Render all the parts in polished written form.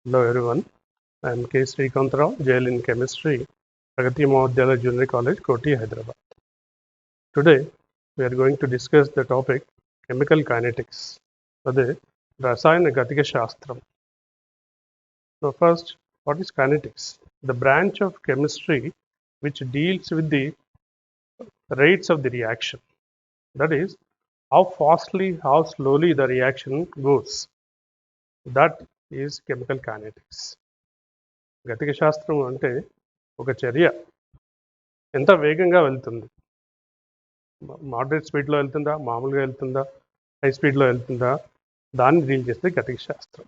Hello everyone, I am K. Srikanth Rao, JL in Chemistry, Pragati Mahavidyalaya Junior College, Koti, Hyderabad. Today we are going to discuss the topic chemical kinetics, that Rasayana Gatika Shastram. So first, what is kinetics? The branch of chemistry which deals with the rates of the reaction. That is, how fastly, how slowly the reaction goes. That is chemical kinetics. గతిక శాస్త్రం అంటే ఒక చర్య ఎంత వేగంగా వెళ్తుంది, moderate స్పీడ్లో వెళ్తుందా, మామూలుగా వెళ్తుందా, హై స్పీడ్లో వెళ్తుందా, దాన్ని డీల్ చేస్తే గతిక శాస్త్రం.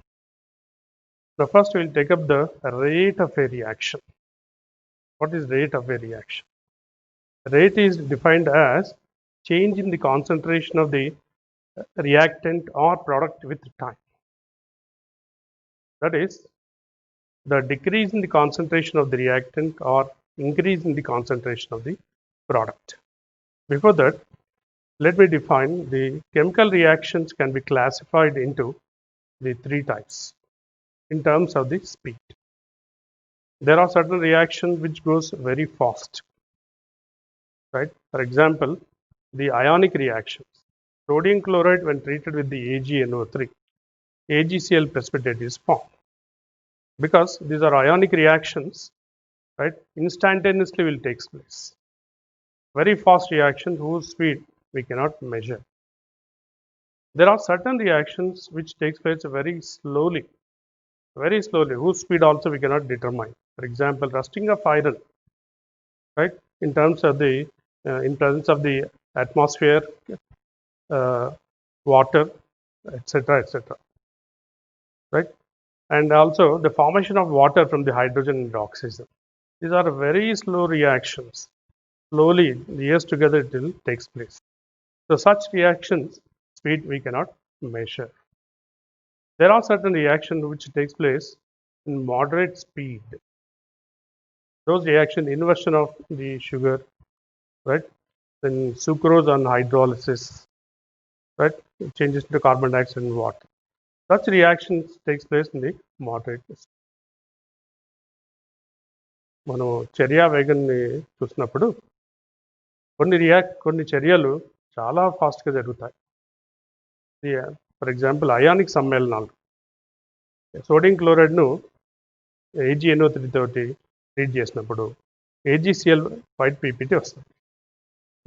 The first we'll take up the rate of a reaction. What is rate of a reaction? Rate is defined as change in the concentration of the reactant or product with time. That is, the decrease in the concentration of the reactant or increase in the concentration of the product. Before that, let me define the chemical reactions can be classified into the three types in terms of the speed. There are certain reactions which goes very fast, right? For example, the ionic reactions. Sodium chloride when treated with the AgNO3, AgCl precipitate is formed. Because these are ionic reactions, right? Instantaneously will take place. Very fast reactions whose speed we cannot measure. There are certain reactions which takes place very slowly, whose speed also we cannot determine. For example, rusting of iron, right? In terms of the in presence of the atmosphere, water, etc., etc., right? And also the formation of water from the hydrogen and oxygen. These are very slow reactions. Slowly, years together, it will takes place. So such reactions, speed we cannot measure. There are certain reactions which takes place in moderate speed. Those reaction inversion of the sugar, right? Then sucrose on hydrolysis, right? It changes to carbon dioxide and water. Such reactions takes place in the moderate speed. మనం చర్య వేగాన్ని చూసినప్పుడు కొన్ని చర్యలు చాలా ఫాస్ట్గా జరుగుతాయి. For example ionic సమ్మేళనాలు, సోడియం క్లోరైడ్ను AgNO3 తోటి ట్రీట్ చేసినప్పుడు AgCl వైట్ పీపీటీ వస్తుంది.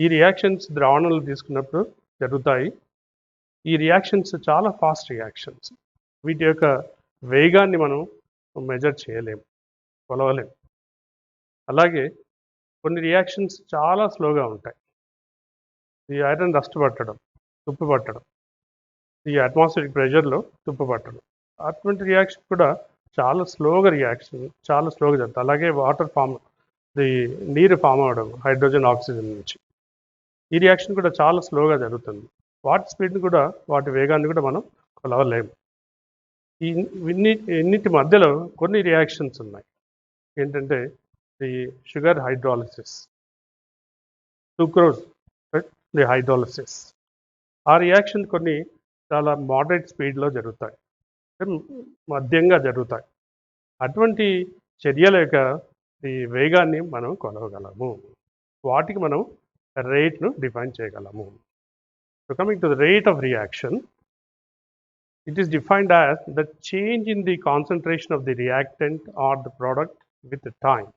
ఈ రియాక్షన్స్ ద్రావణాలు తీసుకున్నప్పుడు జరుగుతాయి. ఈ రియాక్షన్స్ చాలా ఫాస్ట్ రియాక్షన్స్. వీటి యొక్క వేగాన్ని మనం మెజర్ చేయలేము, కొలవలేము. అలాగే కొన్ని రియాక్షన్స్ చాలా స్లోగా ఉంటాయి. ఈ ఐరన్ రస్ట్ పట్టడం, తుప్పు పట్టడం, ఈ అట్మాస్ఫిరిక్ ప్రెషర్లో తుప్పు పట్టడం, అటువంటి రియాక్షన్ కూడా చాలా స్లోగా జరుగుతుంది. అలాగే వాటర్ నీరు ఫామ్ అవ్వడం హైడ్రోజన్ ఆక్సిజన్ నుంచి, ఈ రియాక్షన్ కూడా చాలా స్లోగా జరుగుతుంది. వాటి స్పీడ్ని కూడా, వాటి వేగాన్ని కూడా మనం కొలవలేము. ఇన్నిటి మధ్యలో కొన్ని రియాక్షన్స్ ఉన్నాయి. ఏంటంటే the sugar hydrolysis, sucrose, the hydrolysis. ఆ రియాక్షన్ కొన్ని చాలా మోడరేట్ స్పీడ్లో జరుగుతాయి, మధ్యంగా జరుగుతాయి. అటువంటి చర్యల యొక్క ఈ వేగాన్ని మనం కొలవగలము. వాటికి మనం రేట్ను డిఫైన్ చేయగలము. So coming to the rate of reaction, it is defined as the change in the concentration of the reactant or the product with the time.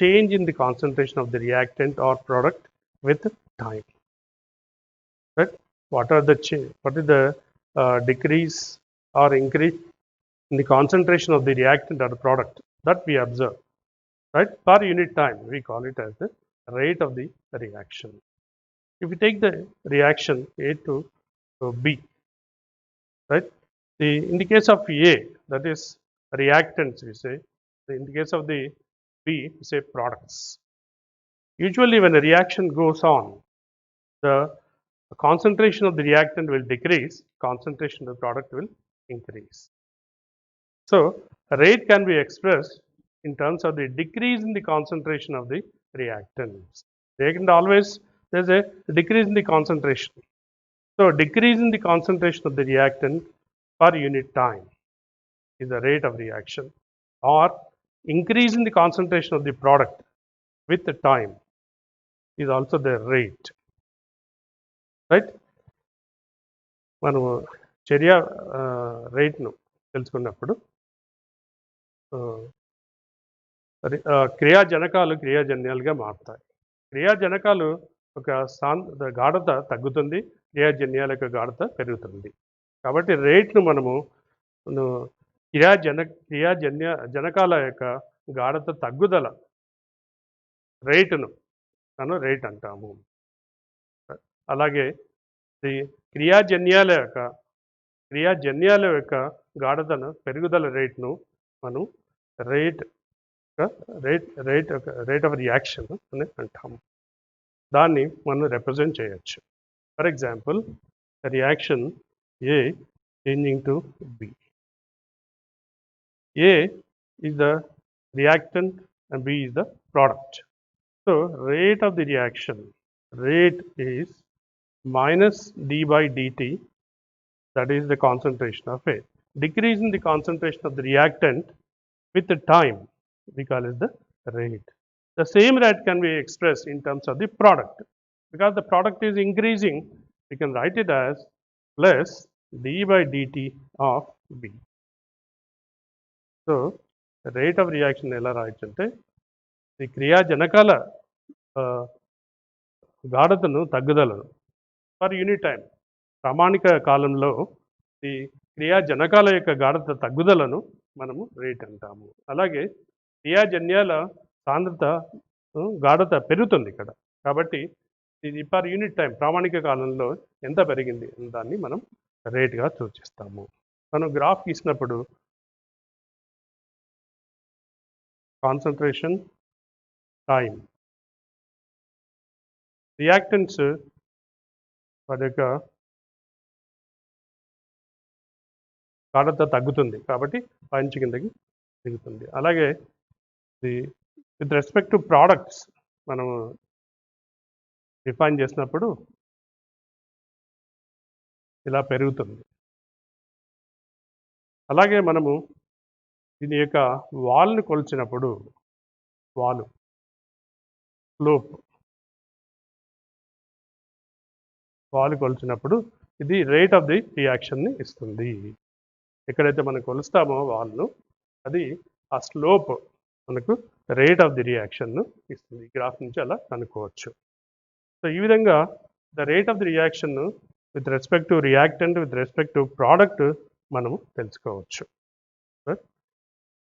Change in the concentration of the reactant or product with time. Right? What is the decrease or increase in the concentration of the reactant or the product that we observe, right? Per unit time, we call it as the rate of the reaction. If we take the reaction A to B, right? In the case of A, that is reactants, we say. In the case of the B, we say products. Usually when a reaction goes on, the concentration of the reactant will decrease, concentration of the product will increase. So rate can be expressed in terms of the decrease in the concentration of the reactants. There's a decrease in the concentration. So decrease in the concentration of the reactant per unit time. is the rate of reaction, or increase in the concentration of the product with the time is also the rate, right? మనము చర్య రేట్ను తెలుసుకున్నప్పుడు క్రియాజనకాలు క్రియాజన్యాలుగా మారుతాయి. క్రియాజనకాలు ఒక గాఢత తగ్గుతుంది, క్రియాజన్యాల యొక్క గాఢత పెరుగుతుంది. కాబట్టి రేట్ను మనము జనకాల యొక్క గాఢత తగ్గుదల రేటును మనం రేట్ అంటాము. అలాగే క్రియాజన్యాల యొక్క గాఢతను పెరుగుదల రేట్ను మనం రేట్ ఆఫ్ రియాక్షన్ అని అంటాము. దాన్ని మనం రిప్రజెంట్ చేయొచ్చు. For example, reaction A changing to B. A is the reactant and B is the product. So rate of the reaction, rate is minus d by dt, that is the concentration of A. Decrease in the concentration of the reactant with the time, we call it the rate. The same rate can be expressed in terms of the product. Because the product is increasing, we can write it as plus d by dt of B. So rate of reaction ఎలా రాయొచ్చు అంటే, ఈ క్రియాజనకాల గాఢతను తగ్గుదలను per unit time, ప్రామాణిక కాలంలో ఈ క్రియాజనకాల యొక్క గాఢత తగ్గుదలను మనము రేట్ అంటాము. అలాగే క్రియాజన్యాల సాంద్రత గాఢత పెరుగుతుంది ఇక్కడ. కాబట్టి ఇది పర్ యూనిట్ టైం ప్రామాణిక కాలంలో ఎంత పెరిగింది అనే దాన్ని మనం రేట్గా సూచిస్తాము. మనం గ్రాఫ్ గీసినప్పుడు కాన్సన్ట్రేషన్, టైం, రియాక్టెంట్స్ వాటి యొక్క గాఢత తగ్గుతుంది కాబట్టి పైనుంచి కిందకి దిగుతుంది. అలాగే విత్ రెస్పెక్ట్ టు ప్రోడక్ట్స్ మనము డిఫైన్ చేసినప్పుడు ఇలా పెరుగుతుంది. అలాగే మనము దీని యొక్క వాల్ని కొలిచినప్పుడు వాల్ కొలిచినప్పుడు ఇది రేట్ ఆఫ్ ది రియాక్షన్ని ఇస్తుంది. ఎక్కడైతే మనం కొలుస్తామో వాల్ను, అది ఆ స్లోప్ మనకు రేట్ ఆఫ్ ది రియాక్షన్ను ఇస్తుంది. ఈ గ్రాఫ్ నుంచి అలా కనుక్కోవచ్చు. సో ఈ విధంగా the rate of the reaction with respect to reactant, with respect to product మనము తెలుసుకోవచ్చు.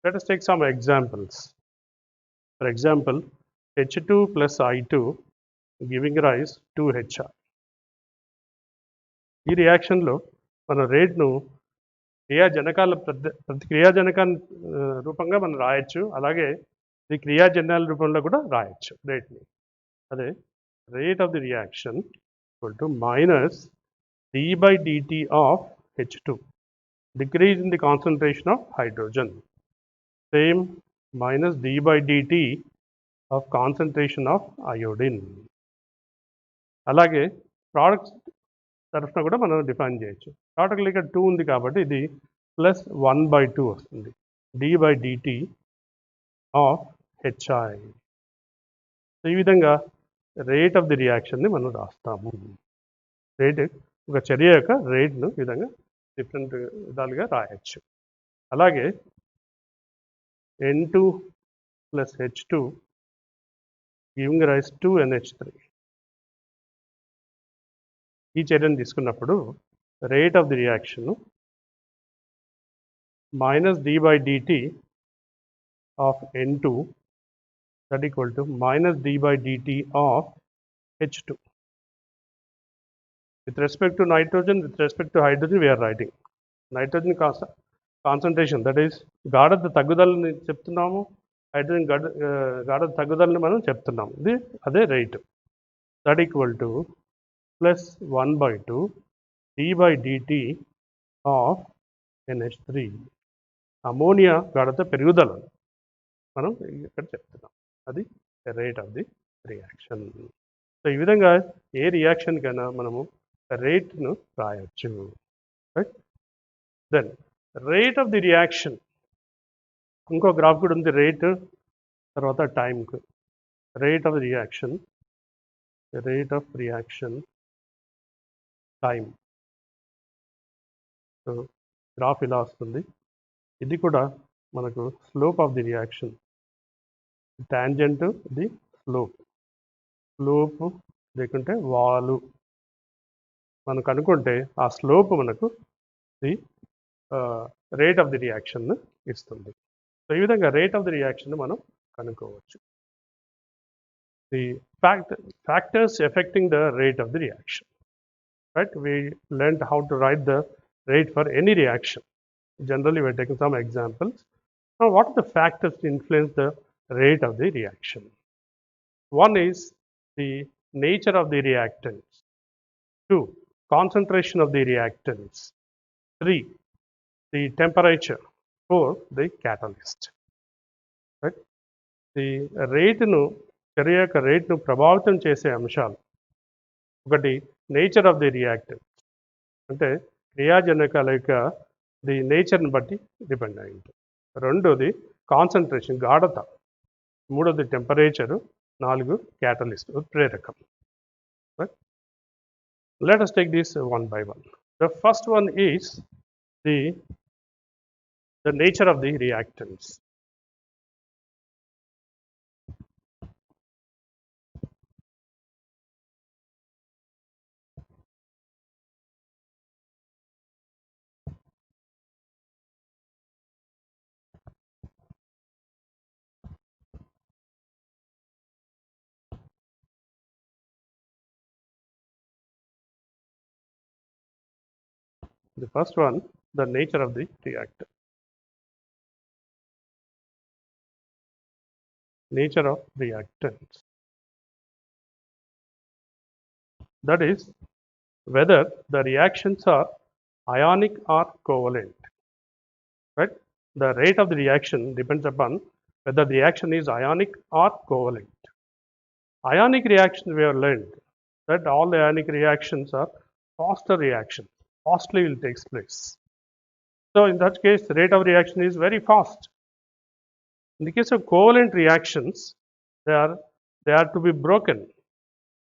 Let us take some examples. For example, H2 plus I2 giving rise to HR. ఈ రియాక్షన్లో మన రేట్ను క్రియాజనకాల ప్రతి క్రియాజనకాన్ని రూపంగా మనం రాయొచ్చు. అలాగే ఈ క్రియాజన్యాల రూపంలో కూడా రాయొచ్చు రేట్ని. అదే rate of the reaction equal to minus d by dt of H2, decrease in the concentration of hydrogen. Same minus d by dt of concentration of iodine. అలాగే ప్రోడక్ట్స్ తరఫున కూడా మనం డిఫైన్ చేయొచ్చు. ప్రోడక్ట్ ఇక్కడ 2 ఉంది కాబట్టి ఇది ప్లస్ 1/2 వస్తుంది. d by dt of HI. ఈ విధంగా రేట్ ఆఫ్ ది రియాక్షన్ని మనం రాస్తాము. రేట్ ఒక చర్య యొక్క రేట్ను ఈ విధంగా డిఫరెంట్ విధాలుగా రాయొచ్చు. అలాగే N2 plus H2 giving rise to NH3. ఈ చర్యను తీసుకున్నప్పుడు rate of the reaction minus d by dt of N2 that equal to minus d by dt of H2. With respect to nitrogen, with respect to hydrogen, we are writing nitrogen concentration, that is గాఢత తగ్గుదలని చెప్తున్నాము, hydrogen గాఢత తగ్గుదలని మనం చెప్తున్నాము. ఇది అదే rate. That equal to plus 1/2 d by dt of NH3. Ammonia గాఢత పెరుగుదల మనం ఇక్కడ చెప్తున్నాం. అది rate of the reaction. So ఈ విధంగా ఏ రియాక్షన్ కైనా మనము రేట్ను రాయొచ్చు. Right. Then rate of the reaction, ఇంకో గ్రాఫ్ కూడా ఉంది, రేట్ తర్వాత టైంకు. Rate of reaction time. So graph ఇలా వస్తుంది. ఇది కూడా మనకు slope of the reaction, tangent the slope లేకుంటే వాలు మనకు అనుకుంటే ఆ స్లోప్ మనకు the rate of the reaction ఇస్తుంది. సో ఈ విధంగా రేట్ ఆఫ్ ది రియాక్షన్ మనం కనుక్కోవచ్చు. The factors affecting the rate of the reaction, right? We learned how to write the rate for any reaction. Generally we're taking some examples. Now what are the factors to influence the rate of the reaction? One is the nature of the reactants. 2, concentration of the reactants. 3, the temperature. 4, the catalyst. Right? The రేటును చర్య యొక్క రేటును ప్రభావితం చేసే అంశాలు, ఒకటి nature of the reactant, అంటే క్రియాజనకాల యొక్క ది నేచర్ని బట్టి డిపెండ్ అయి ఉంటుంది. రెండోది కాన్సన్ట్రేషన్, గాఢత. మూడోది టెంపరేచరు. 4, క్యాటలిస్ట్, ఉత్ప్రేరకం. Right? Let us take this one by one. The first one is the nature of the reactants. The first one, the nature of the reactant. Nature of reactants. That is, whether the reactions are ionic or covalent. Right? The rate of the reaction depends upon whether the reaction is ionic or covalent. Ionic reactions, we have learned that all the ionic reactions are faster reactions. Fastly will take place. So in that case, the rate of reaction is very fast. In the case of covalent reactions, they are to be broken.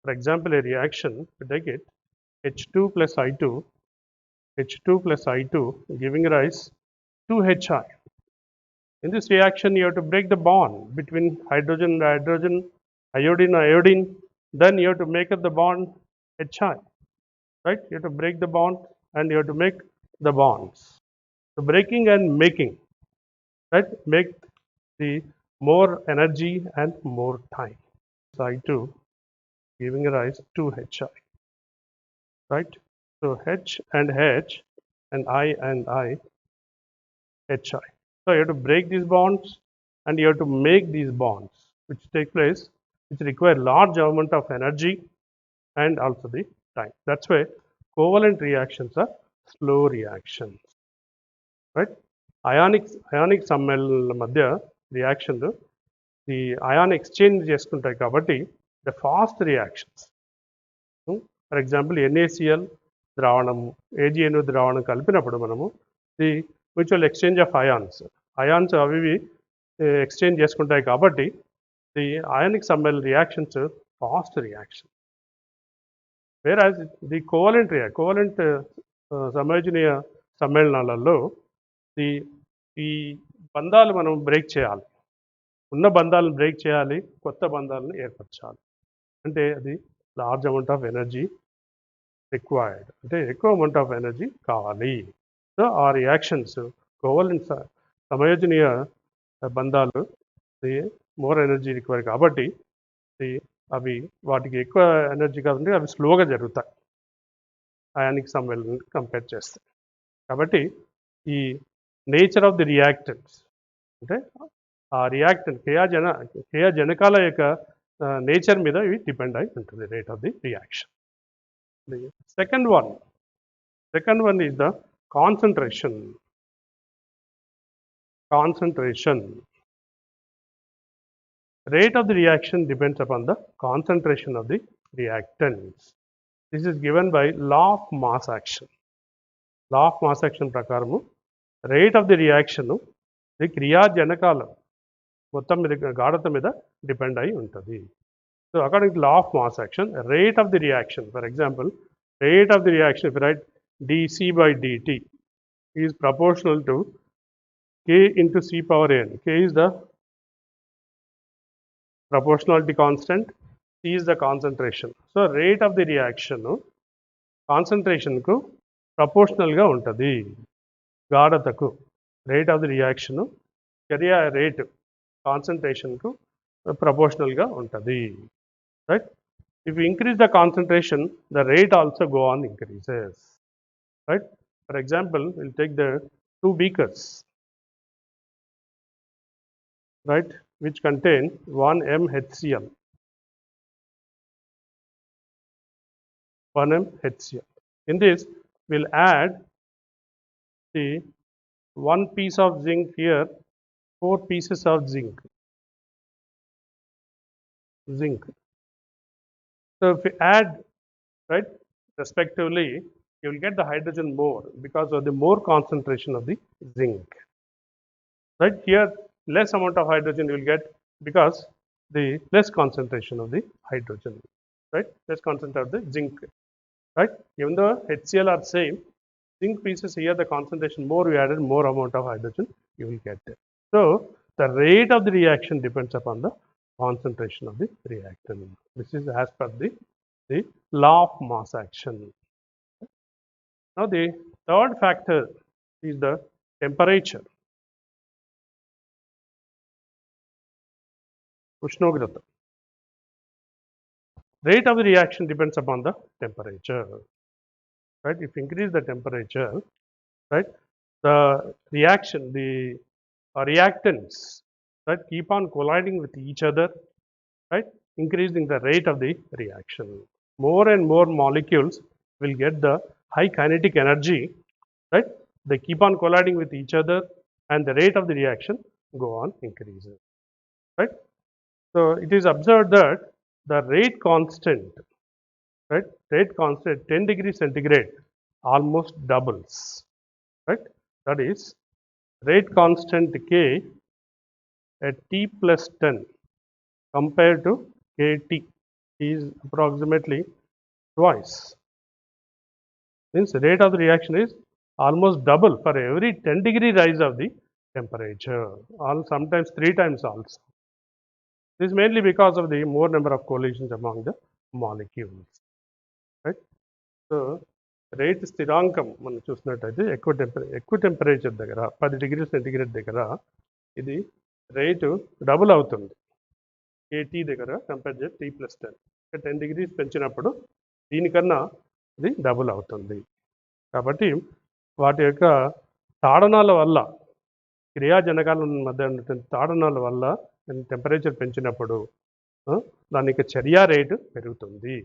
For example, a reaction, we take it, H2 plus I2 giving rise to HI. In this reaction, you have to break the bond between hydrogen and hydrogen, iodine and iodine, then you have to make up the bond HI. Right? You have to break the bond and you have to make the bonds. So breaking and making, right, make the more energy and more time. I2 giving rise to HI. Right? So H and H and I and I, HI. So you have to break these bonds and you have to make these bonds, which take place, which require large amount of energy and also the time. That's why covalent reactions are slow reactions. Right? Ionic సమ్మేళనాల మధ్య రియాక్షన్లు ఈ ion exchange చేసుకుంటాయి కాబట్టి the fast reactions. For example NaCl ద్రావణం, AgNO ద్రావణం కలిపినప్పుడు మనము the mutual exchange of ions అవి ఎక్స్చేంజ్ చేసుకుంటాయి కాబట్టి ది అయానిక్ సమ్మేళన reactions fast reaction. Whereas the covalent సమయోజనీయ సమ్మేళనాలలో ఈ బంధాలు మనం బ్రేక్ చేయాలి, ఉన్న బంధాలను బ్రేక్ చేయాలి, కొత్త బంధాలను ఏర్పరచాలి. అంటే అది large amount of energy required, అంటే ఎక్కువ అమౌంట్ ఆఫ్ ఎనర్జీ కావాలి. సో ఆ రియాక్షన్స్ కోవలెంట్ సమయోజనీయ బంధాలు మోర్ ఎనర్జీ రిక్వైర్ కాబట్టి అవి వాటికి ఎక్కువ ఎనర్జీ కాదంటే అవి స్లోగా జరుగుతాయి అయానిక్ సమ్మేళనం కంపేర్ చేస్తే. కాబట్టి ఈ నేచర్ ఆఫ్ ది రియాక్టెంట్స్ అంటే ఆ రియాక్టెంట్ క్రియాజనకాల యొక్క నేచర్ మీద ఇవి డిపెండ్ అయి ఉంటుంది, rate of the reaction. Second one is the concentration. Rate of the reaction depends upon the concentration of the reactants. This is given by law of mass action. Law of mass action ప్రకారము rate of the reaction the క్రియాజనకాలం మొత్తం మీద గాఢత మీద depend అయి ఉంటుంది. So according to law of mass action, rate of the reaction, for example, rate of the reaction, if you write dC by dt is proportional to K into C power n. K is the proportionality constant, C is the concentration. So rate of the reaction concentration ku proportional ga untadi. గాఢతకు rate of the reaction చర్య rate కాన్సన్ట్రేషన్కు ప్రపోర్షనల్గా ఉంటుంది, right? If you increase the concentration, the rate also go on increases, right? For example, we'll take the two beakers, right, which contain 1 m HCl, 1 m HCl. In this, we'll add the one piece of zinc here, 4 pieces of zinc. So if you add, right, respectively, you will get the hydrogen more because of the more concentration of the zinc. Right here, less amount of hydrogen you will get because the less concentration of the hydrogen, right? Less concentration of the zinc, right? Even though HCl are same, zinc pieces here the concentration more you added, more amount of hydrogen you will get. So the rate of the reaction depends upon the concentration of the reactant. This is as per the law of mass action. Now the third factor is the temperature. Ushnograta. Rate of the reaction depends upon the temperature, right? If you increase the temperature, right, the reaction, the reactants, right, keep on colliding with each other, right, increasing the rate of the reaction. More and more molecules will get the high kinetic energy, right? They keep on colliding with each other and the rate of the reaction go on increasing, right? So it is observed that the rate constant, right, rate constant 10 degrees centigrade almost doubles, right? That is rate constant K at T plus 10 compared to KT is approximately twice. Means rate of the reaction is almost double for every 10 degree rise of the temperature, or sometimes 3 times also. This is mainly because of the more number of collisions among the molecules, right? So rate స్థిరాంకం మనం చూసినట్టయితే ఎక్కువ temperature దగ్గర 10 degree centigrade దగ్గర ఇది rate double అవుతుంది KT దగ్గర compare చేసి టీ ప్లస్ 10 10 డిగ్రీస్ పెంచినప్పుడు దీనికన్నా ఇది డబుల్ అవుతుంది. కాబట్టి వాటి యొక్క తాడనాల వల్ల, క్రియాజనకాల మధ్య ఉన్నటువంటి తాడనాల వల్ల టెంపరేచర్ పెంచినప్పుడు దాని యొక్క చర్య రేటు పెరుగుతుంది.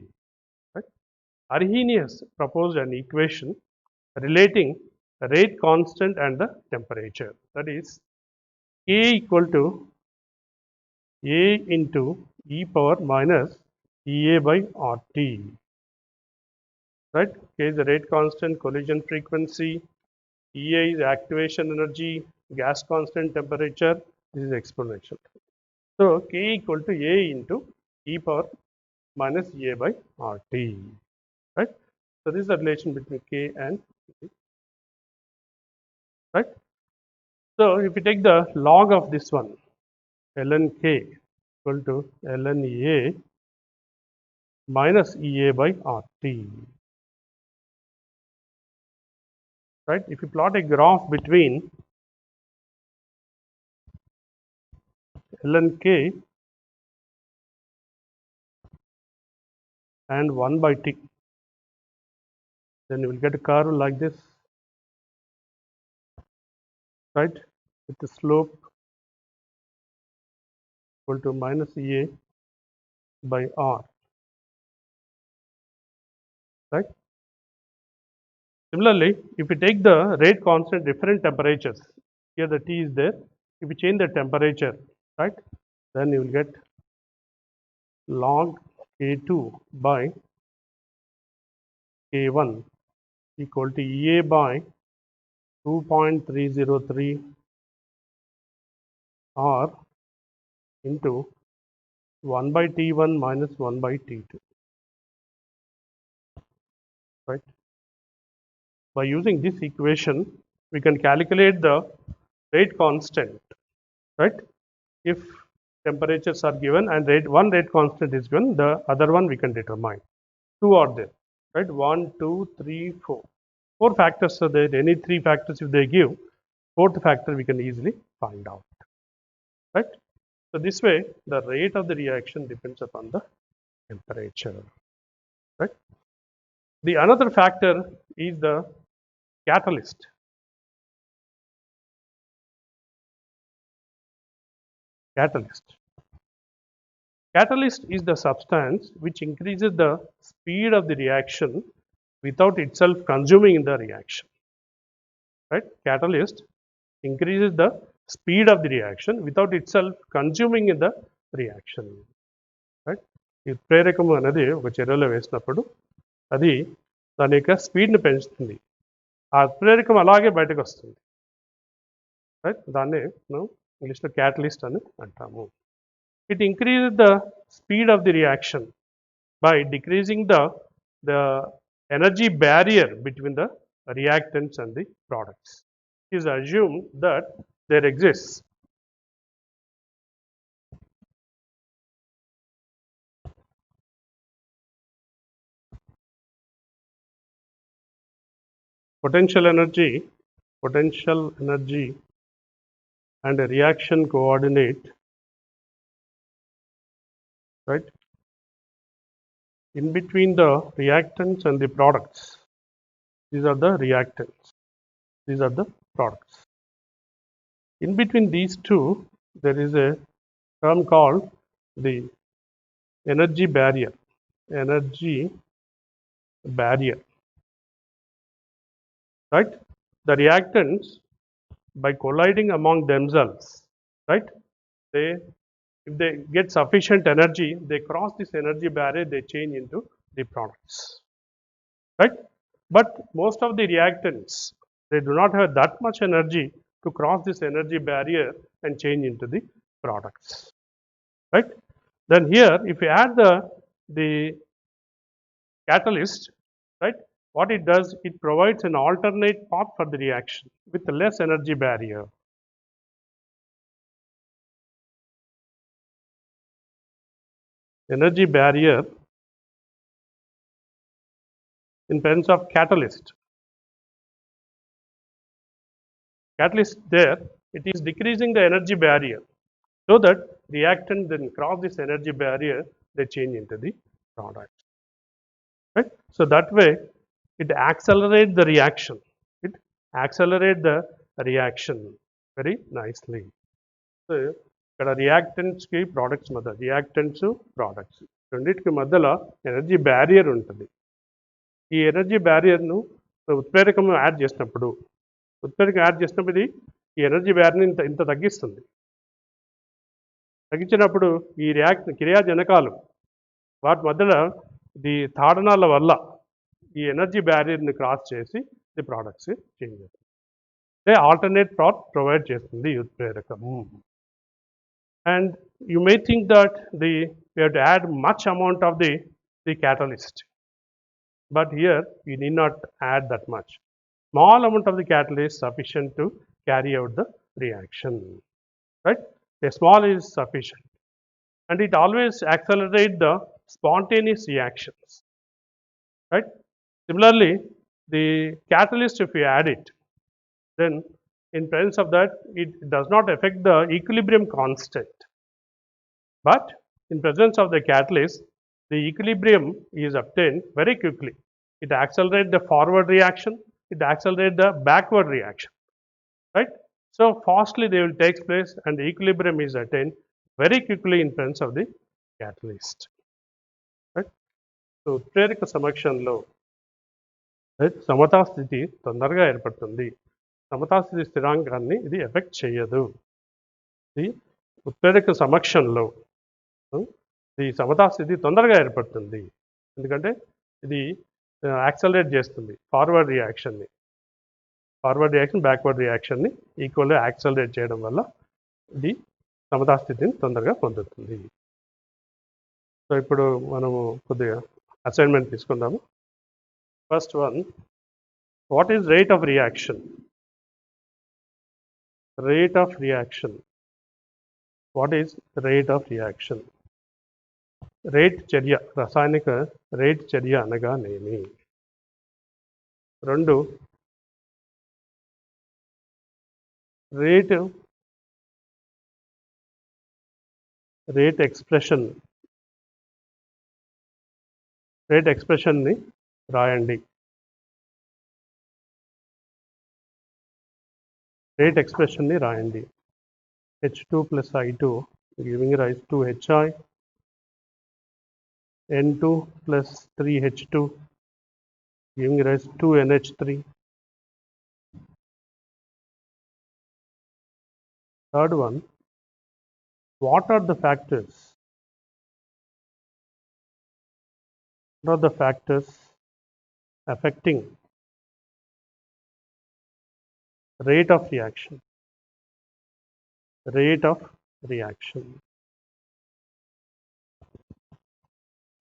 Arrhenius proposed an equation relating rate constant and the temperature. That is, K equal to A into e power minus EA by RT. Right? K is the rate constant, collision frequency. EA is activation energy, gas constant, temperature. This is exponential. So K equal to A into e power minus EA by RT. Right? So this is the relation between K and E. Right? So if you take the log of this one, ln K equal to ln A minus EA by RT. Right? If you plot a graph between ln K and 1 by T, then you will get a curve like this, right, with the slope equal to minus EA by R, right? Similarly, if you take the rate constant different temperatures, here the T is there, if you change the temperature, right, then you will get log K2 by K1 equal to EA by 2.303 R into 1 by T1 minus 1 by T2, right? By using this equation, we can calculate the rate constant, right? If temperatures are given and one rate constant is given, the other one we can determine. Two are there, right? 1, 2, 3, 4. Four factors are there. Any three factors if they give, fourth factor we can easily find out, right? So this way, the rate of the reaction depends upon the temperature, right? The another factor is the catalyst. Catalyst. Catalyst is the substance which increases the speed of the reaction without itself consuming the reaction, right? Catalyst increases the speed of the reaction without itself consuming in the reaction, right? ఈ ప్రేరకము అనేది ఒక చర్యలో వేసినప్పుడు అది దాని యొక్క స్పీడ్ని పెంచుతుంది. ఆ ప్రేరకం అలాగే బయటకు వస్తుంది, రైట్? దాన్ని మనం ఇంగ్లీష్లో క్యాటలిస్ట్ అని అంటాము. It increases the speed of the reaction by decreasing the energy barrier between the reactants and the products. It is assumed that there exists potential energy and a reaction coordinate, right, in between the reactants and the products. These are the reactants, these are the products. In between these two, there is a term called the energy barrier. Right? The reactants, by colliding among themselves, right, if they get sufficient energy, they cross this energy barrier, they change into the products, right? But most of the reactants, they do not have that much energy to cross this energy barrier and change into the products, right? Then here, if you add the catalyst, right, what it does, it provides an alternate path for the reaction with less energy barrier. Energy barrier in terms of catalyst. Catalyst there, it is decreasing the energy barrier so that reactant then cross this energy barrier, they change into the product, right? So that way, it accelerates the reaction. It accelerates the reaction very nicely. So, ఇక్కడ రియాక్టెంట్స్కి products మధ్య reactants products రెండింటికి మధ్యలో energy barrier ఉంటుంది. ఈ energy బ్యారియర్ను ఉత్ప్రేరకం add చేసినప్పుడు ఇది ఈ energy బ్యారియర్ని ఇంత తగ్గిస్తుంది. తగ్గించినప్పుడు ఈ క్రియాజనకాలు వాటి మధ్యలో ఈ తాడనాల వల్ల ఈ ఎనర్జీ బ్యారియర్ని క్రాస్ చేసి ది ప్రోడక్ట్స్ చేంజ్ చేస్తుంది. అంటే ఆల్టర్నేట్ పాత్ ప్రొవైడ్ చేస్తుంది ఈ ఉత్ప్రేరకము. And you may think that we have to add much amount of the catalyst, but here we need not add that much. Small amount of the catalyst sufficient to carry out the reaction, right? A small is sufficient, and it always accelerates the spontaneous reactions, right? Similarly, the catalyst, if you add it, then in presence of that, it does not affect the equilibrium constant. But in presence of the catalyst, the equilibrium is obtained very quickly. It accelerates the forward reaction, it accelerates the backward reaction, right? So fastly they will take place and the equilibrium is attained very quickly in presence of the catalyst, right? So ఉత్ప్రేరక సమక్షంలో సమతా స్థితి తొందరగా ఏర్పడుతుంది. సమతాస్థితి స్థిరాంకాన్ని ఇది effect చేయదు. ఇది ఉత్ప్రేరక సమక్షంలో ఈ సమతాస్థితి తొందరగా ఏర్పడుతుంది, ఎందుకంటే ఇది యాక్సలరేట్ చేస్తుంది ఫార్వర్డ్ రియాక్షన్ని. ఫార్వర్డ్ రియాక్షన్ బ్యాక్వర్డ్ రియాక్షన్ని ఈక్వల్గా యాక్సలరేట్ చేయడం వల్ల ఇది సమతా స్థితిని తొందరగా పొందుతుంది. సో ఇప్పుడు మనము కొద్దిగా అసైన్మెంట్ తీసుకుందాము. First one, what is rate of reaction? Rate of reaction. What is rate of reaction? Rate చర్య, రసాయనిక రేట్ చర్య అనగానేమి? రెండు, రేట్ ఎక్స్ప్రెషన్, రేట్ ఎక్స్ప్రెషన్ని రాయండి. రేట్ ఎక్స్ప్రెషన్ని రాయండి. H2 plus I2 giving rise to HI, N2 plus 3H2 giving rise to NH3. Third one, what are the factors? What are the factors affecting rate of reaction? Rate of reaction.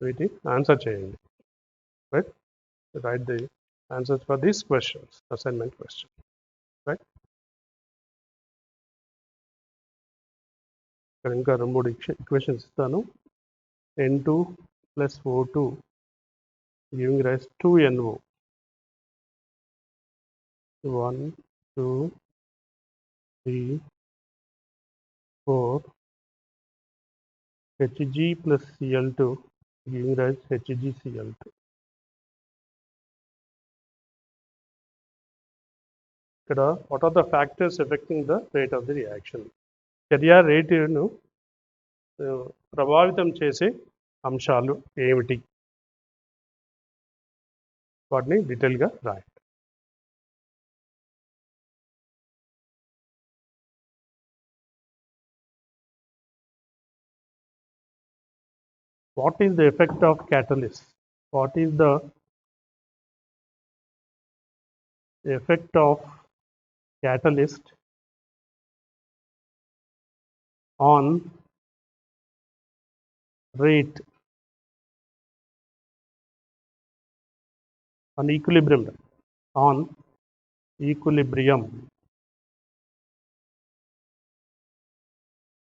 వీటి answer చేయండి. Right, write the answers for these questions, assignment question. Right. ఇక్కడ ఇంకా 2 equations ఇస్తాను. N2 plus O2 giving rise to NO. 1, 2, 3, 4. Hg plus Cl2 giving rise to HgCl2. ఇక్కడ what are the factors affecting the rate of the reaction? చర్య రేటును ప్రభావితం చేసే అంశాలు ఏమిటి? వాటిని డీటెయిల్గా రాయండి. What is the effect of catalyst? What is the effect of catalyst on rate, on equilibrium, on equilibrium?